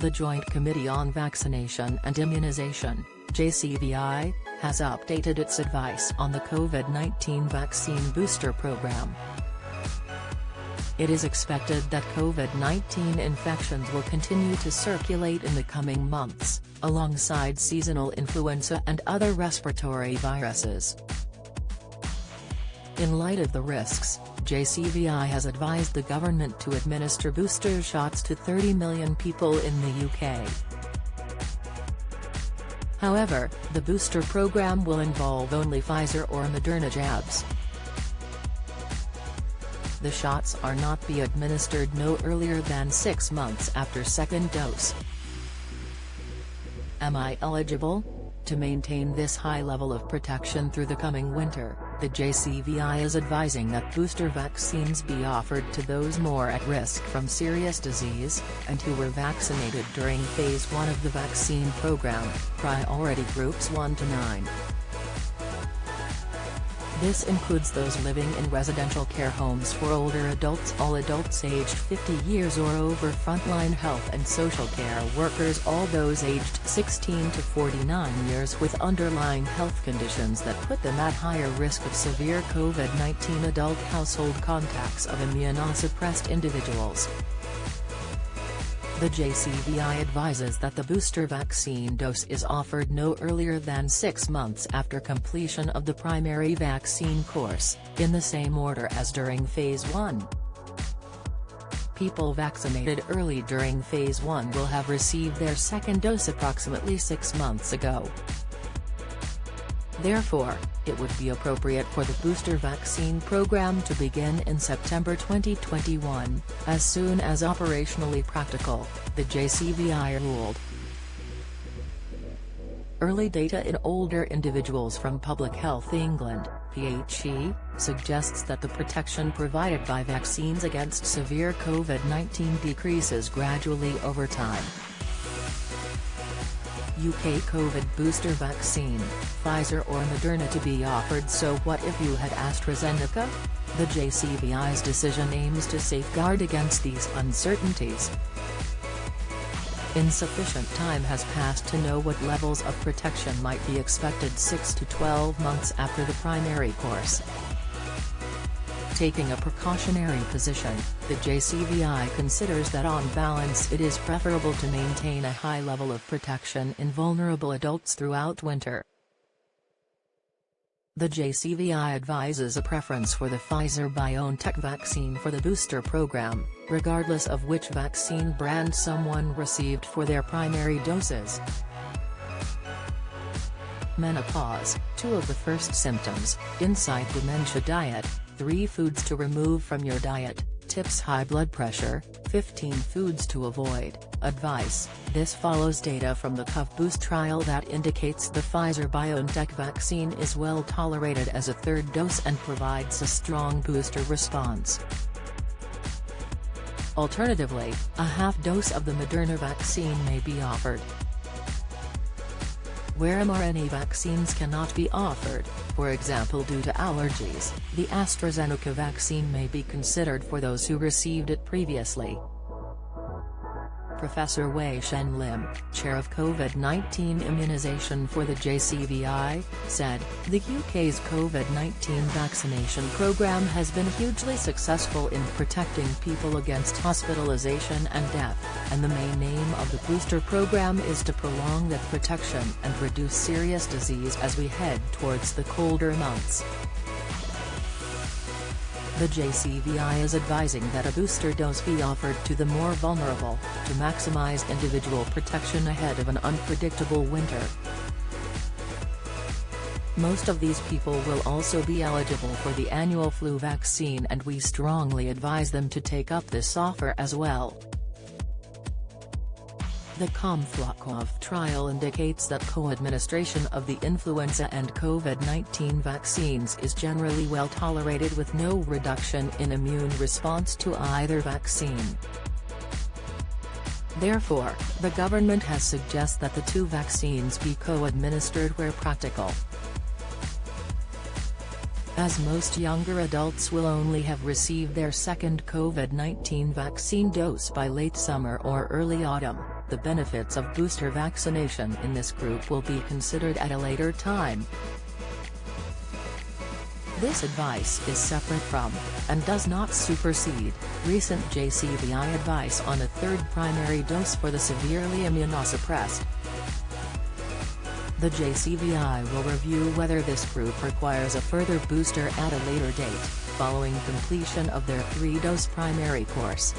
The Joint Committee on Vaccination and Immunization, JCVI, has updated its advice on the COVID-19 vaccine booster program. It is expected that COVID-19 infections will continue to circulate in the coming months, alongside seasonal influenza and other respiratory viruses. In light of the risks, JCVI has advised the government to administer booster shots to 30 million people in the UK. However, the booster program will involve only Pfizer or Moderna jabs. The shots are not be administered no earlier than 6 months after second dose. Am I eligible? To maintain this high level of protection through the coming winter, the JCVI is advising that booster vaccines be offered to those more at risk from serious disease, and who were vaccinated during Phase 1 of the vaccine program, priority groups 1 to 9. This includes those living in residential care homes for older adults, all adults aged 50 years or over, frontline health and social care workers, all those aged 16 to 49 years with underlying health conditions that put them at higher risk of severe COVID-19, adult household contacts of immunosuppressed individuals. The JCVI advises that the booster vaccine dose is offered no earlier than 6 months after completion of the primary vaccine course, in the same order as during Phase 1. People vaccinated early during Phase 1 will have received their second dose approximately 6 months ago. Therefore, it would be appropriate for the booster vaccine program to begin in September 2021, as soon as operationally practical, the JCVI ruled. Early data in older individuals from Public Health England, PHE, suggests that the protection provided by vaccines against severe COVID-19 decreases gradually over time. UK COVID booster vaccine, Pfizer or Moderna to be offered. So what if you had AstraZeneca? The JCVI's decision aims to safeguard against these uncertainties. Insufficient time has passed to know what levels of protection might be expected 6 to 12 months after the primary course. Taking a precautionary position, the JCVI considers that on balance it is preferable to maintain a high level of protection in vulnerable adults throughout winter. The JCVI advises a preference for the Pfizer-BioNTech vaccine for the booster program, regardless of which vaccine brand someone received for their primary doses. Menopause, 2 of the first symptoms, inside dementia diet, 3 foods to remove from your diet, tips high blood pressure, 15 foods to avoid, advice. This follows data from the COV-BOOST trial that indicates the Pfizer-BioNTech vaccine is well tolerated as a third dose and provides a strong booster response. Alternatively, a half dose of the Moderna vaccine may be offered. Where mRNA vaccines cannot be offered, for example due to allergies, the AstraZeneca vaccine may be considered for those who received it previously. Professor Wei Shen Lim, chair of COVID-19 immunization for the JCVI, said, "The UK's COVID-19 vaccination programme has been hugely successful in protecting people against hospitalisation and death, and the main aim of the booster programme is to prolong that protection and reduce serious disease as we head towards the colder months." The JCVI is advising that a booster dose be offered to the more vulnerable, to maximize individual protection ahead of an unpredictable winter. Most of these people will also be eligible for the annual flu vaccine, and we strongly advise them to take up this offer as well. The COV trial indicates that co-administration of the influenza and COVID-19 vaccines is generally well tolerated with no reduction in immune response to either vaccine. Therefore, the government has suggested that the 2 vaccines be co-administered where practical. As most younger adults will only have received their second COVID-19 vaccine dose by late summer or early autumn, The benefits of booster vaccination in this group will be considered at a later time. This advice is separate from, and does not supersede, recent JCVI advice on a third primary dose for the severely immunosuppressed. The JCVI will review whether this group requires a further booster at a later date, following completion of their 3-dose primary course.